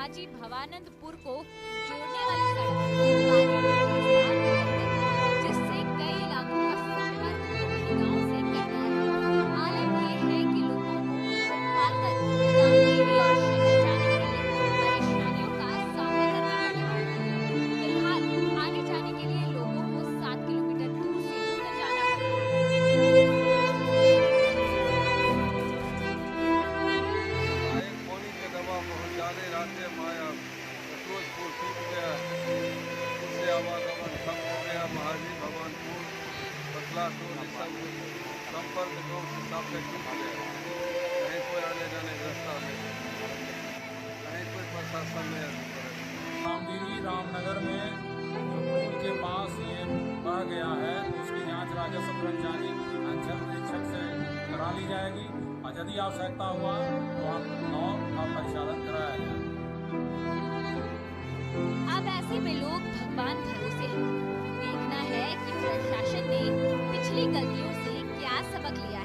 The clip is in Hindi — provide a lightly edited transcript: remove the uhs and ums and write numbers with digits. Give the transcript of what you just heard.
महाजी भवानंदपुर को जोड़ने वाली सड़क पानी में तेज धार में बह गई, जिससे कई इलाकों का संपर्क मुख्य गांव से कट गया है। आलम ये है कि लोगों को पालकर रामदेवी और शहर जाने के लिए परेशानियों का सामना करना पड़ रहा है। फिलहाल आने जाने के लिए लोगों को 7 किलोमीटर दूर से होकर जाना पड़ रहा है। राज्य माया फिरोजपुर टूट गया, उससे आवागमन ठप हो गया। महाजी भवानपुर बतला टोल सब संपर्क गाँव से सामने टूट गया। कहीं कोई आने जाने का रास्ता नहीं, कहीं कोई प्रशासन नहीं। रामदेवी रामनगर में जो पुल के पास ये बह गया है, तो उसकी जांच राजस्व कर्मचारी अंचल निरीक्षक से करा ली जाएगी और यदि आवश्यकता हुआ तो नाव का परिचालन कराया जाएगा। अब ऐसे में लोग भगवान भरोसे हैं। देखना है कि प्रशासन ने पिछली गलतियों से क्या सबक लिया।